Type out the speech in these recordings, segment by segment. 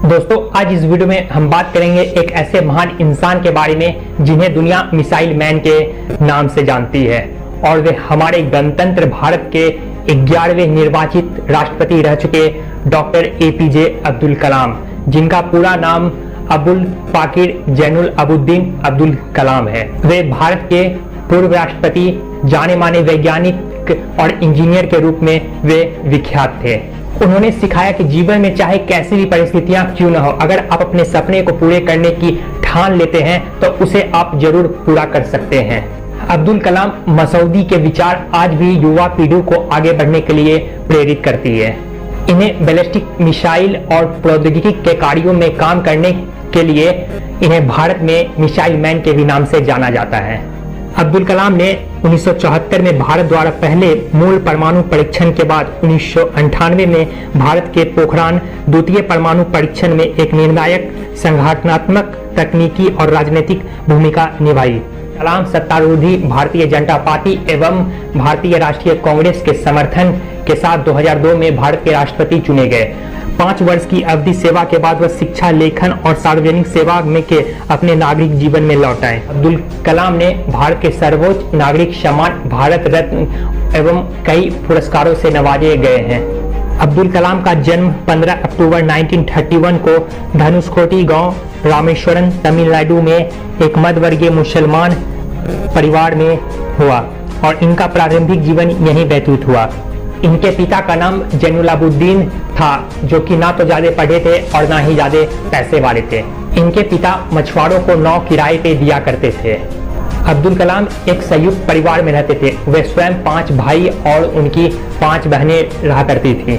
दोस्तों, आज इस वीडियो में हम बात करेंगे एक ऐसे महान इंसान के बारे में जिन्हें दुनिया मिसाइल मैन के नाम से जानती है और वे हमारे गणतंत्र भारत के 11वें निर्वाचित राष्ट्रपति रह चुके डॉक्टर एपीजे अब्दुल कलाम, जिनका पूरा नाम अबुल पाकिर जैनुल अबुद्दीन अब्दुल कलाम है। वे भारत के पूर्व राष्ट्रपति, जाने माने वैज्ञानिक और इंजीनियर के रूप में वे विख्यात थे। उन्होंने सिखाया कि जीवन में चाहे कैसी भी परिस्थितियां क्यों न हो, अगर आप अपने सपने को पूरे करने की ठान लेते हैं तो उसे आप जरूर पूरा कर सकते हैं। अब्दुल कलाम मसूदी के विचार आज भी युवा पीढ़ी को आगे बढ़ने के लिए प्रेरित करती है। इन्हें बैलिस्टिक मिसाइल और प्रौद्योगिकी के कार्यों में काम करने के लिए इन्हें भारत में मिसाइल मैन के भी नाम से जाना जाता है। अब्दुल कलाम ने 1974 में भारत द्वारा पहले मूल परमाणु परीक्षण के बाद 1998 में भारत के पोखरान द्वितीय परमाणु परीक्षण में एक निर्णायक संगठनात्मक, तकनीकी और राजनीतिक भूमिका निभाई। कलाम सत्तारूढ़ी भारतीय जनता पार्टी एवं भारतीय राष्ट्रीय कांग्रेस के समर्थन के साथ 2002 में भारत के राष्ट्रपति चुने गए। 5 वर्ष की अवधि सेवा के बाद वह शिक्षा, लेखन और सार्वजनिक सेवा में के अपने नागरिक जीवन में लौट आए। अब्दुल कलाम ने भारत के सर्वोच्च नागरिक सम्मान भारत रत्न एवं कई पुरस्कारों से नवाजे गए हैं। अब्दुल कलाम का जन्म 15 अक्टूबर 1931 को धनुषकोटी गांव रामेश्वरम, तमिलनाडु में एक मध्यवर्गीय मुसलमान परिवार में हुआ और इनका प्रारंभिक जीवन यहीं व्यतीत हुआ। इनके पिता का नाम जैनुल अबुद्दीन था, जो कि ना तो ज्यादा पढ़े थे और ना ही ज्यादा पैसे वाले थे। इनके पिता मछुआरों को नाव किराए पे दिया करते थे। अब्दुल कलाम एक संयुक्त परिवार में रहते थे। वे स्वयं 5 भाई और उनकी 5 बहनें रहा करती थी।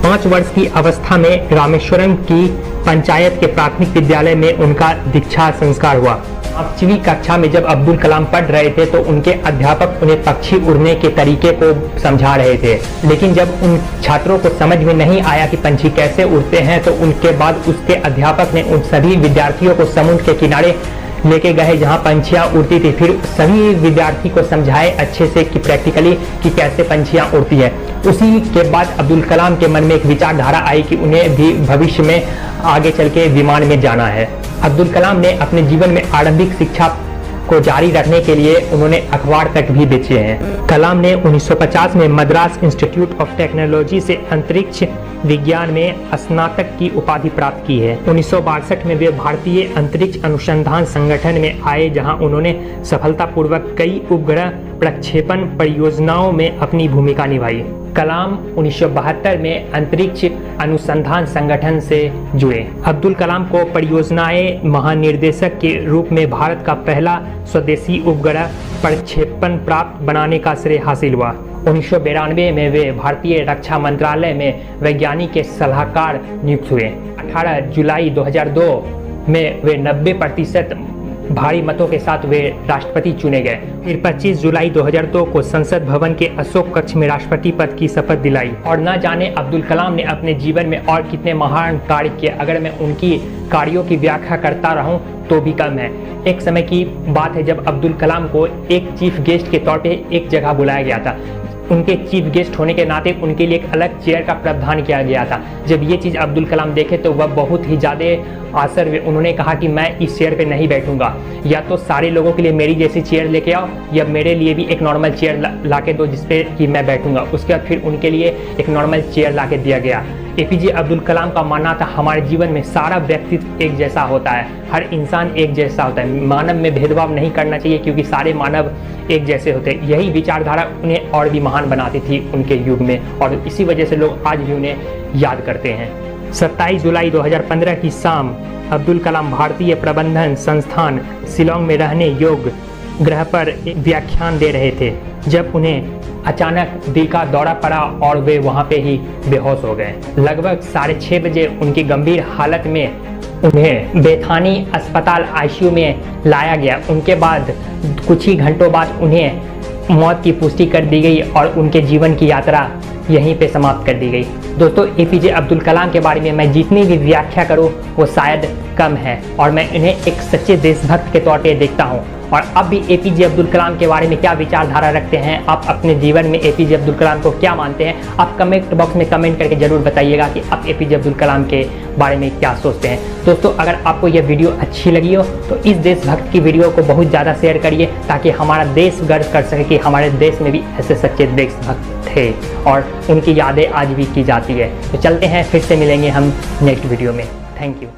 5 वर्ष की अवस्था में रामेश्वरम की पंचायत के प्राथमिक विद्यालय में उनका दीक्षा संस्कार हुआ। 5वीं कक्षा में जब अब्दुल कलाम पढ़ रहे थे तो उनके अध्यापक उन्हें पक्षी उड़ने के तरीके को समझा रहे थे, लेकिन जब उन छात्रों को समझ में नहीं आया कि पंछी कैसे उड़ते हैं तो उनके बाद उसके अध्यापक ने उन सभी विद्यार्थियों को समुद्र के किनारे लेके गए जहां पंछियां उड़ती थी। फिर सभी विद्यार्थी को समझाए अच्छे से कि प्रैक्टिकली कि कैसे पंछियां उड़ती है। उसी के बाद अब्दुल कलाम के मन में एक विचारधारा आई कि उन्हें भी भविष्य में आगे चल के विमान में जाना है। अब्दुल कलाम ने अपने जीवन में आरंभिक शिक्षा को जारी रखने के लिए उन्होंने अखबार तक भी बेचे हैं। कलाम ने 1950 में मद्रास इंस्टीट्यूट ऑफ टेक्नोलॉजी से अंतरिक्ष विज्ञान में स्नातक की उपाधि प्राप्त की है। 1962 में वे भारतीय अंतरिक्ष अनुसंधान संगठन में आए, जहां उन्होंने सफलतापूर्वक कई उपग्रह प्रक्षेपण परियोजनाओं में अपनी भूमिका निभाई। कलाम 1972 में अंतरिक्ष अनुसंधान संगठन से जुड़े। अब्दुल कलाम को परियोजनाएं महानिर्देशक के रूप में भारत का पहला स्वदेशी उपग्रह प्रक्षेपण प्राप्त बनाने का श्रेय हासिल हुआ। 1992 में वे भारतीय रक्षा मंत्रालय में वैज्ञानिक के सलाहकार नियुक्त हुए। 18 जुलाई 2002 में वे 90% भारी मतों के साथ वे राष्ट्रपति चुने गए। फिर 25 जुलाई 2002 को संसद भवन के अशोक कक्ष में राष्ट्रपति पद की शपथ दिलाई। और न जाने अब्दुल कलाम ने अपने जीवन में और कितने महान कार्य किए, अगर मैं उनकी कार्यों की व्याख्या करता रहूं तो भी कम है। एक समय की बात है जब अब्दुल कलाम को एक चीफ गेस्ट के तौर पे एक जगह बुलाया गया था। उनके चीफ गेस्ट होने के नाते उनके लिए एक अलग चेयर का प्रावधान किया गया था। जब ये चीज़ अब्दुल कलाम देखे तो वह बहुत ही ज़्यादा आश्चर्य हुए। उन्होंने कहा कि मैं इस चेयर पे नहीं बैठूंगा, या तो सारे लोगों के लिए मेरी जैसी चेयर लेके आओ या मेरे लिए भी एक नॉर्मल चेयर ला के दो जिसपे कि मैं बैठूंगा। उसके बाद फिर उनके लिए एक नॉर्मल चेयर ला के दिया गया। एपीजे अब्दुल कलाम का मानना था हमारे जीवन में सारा व्यक्तित्व एक जैसा होता है, हर इंसान एक जैसा होता है, मानव में भेदभाव नहीं करना चाहिए क्योंकि सारे मानव एक जैसे होते हैं। यही विचारधारा उन्हें और भी महान बनाती थी उनके युग में, और इसी वजह से लोग आज भी उन्हें याद करते हैं। 27 जुलाई 2015 की शाम अब्दुल कलाम भारतीय प्रबंधन संस्थान शिलोंग में रहने योग्य ग्रह पर एक व्याख्यान दे रहे थे जब उन्हें अचानक दिल का दौरा पड़ा और वे वहां पे ही बेहोश हो गए। लगभग 6:30 बजे उनकी गंभीर हालत में उन्हें बेथानी अस्पताल आईसीयू में लाया गया। उनके बाद कुछ ही घंटों बाद उन्हें मौत की पुष्टि कर दी गई और उनके जीवन की यात्रा यहीं पे समाप्त कर दी गई। दोस्तों, एपीजे अब्दुल कलाम के बारे में मैं जितनी भी व्याख्या करूं वो शायद कम है और मैं इन्हें एक सच्चे देशभक्त के तौर पे देखता हूं। और आप भी एपीजे अब्दुल कलाम के बारे में क्या विचारधारा रखते हैं, आप अपने जीवन में एपीजे अब्दुल कलाम को क्या मानते हैं, आप कमेंट बॉक्स में कमेंट करके जरूर बताइएगा कि आप एपीजे अब्दुल कलाम के बारे में क्या सोचते हैं। दोस्तों, अगर आपको यह वीडियो अच्छी लगी हो तो इस देशभक्त की वीडियो को बहुत ज़्यादा शेयर करिए ताकि हमारा देश गर्व कर सके कि हमारे देश में भी ऐसे सच्चे देशभक्त थे और उनकी यादें आज भी की जाती है। तो चलते हैं, फिर से मिलेंगे हम नेक्स्ट वीडियो में। Thank you.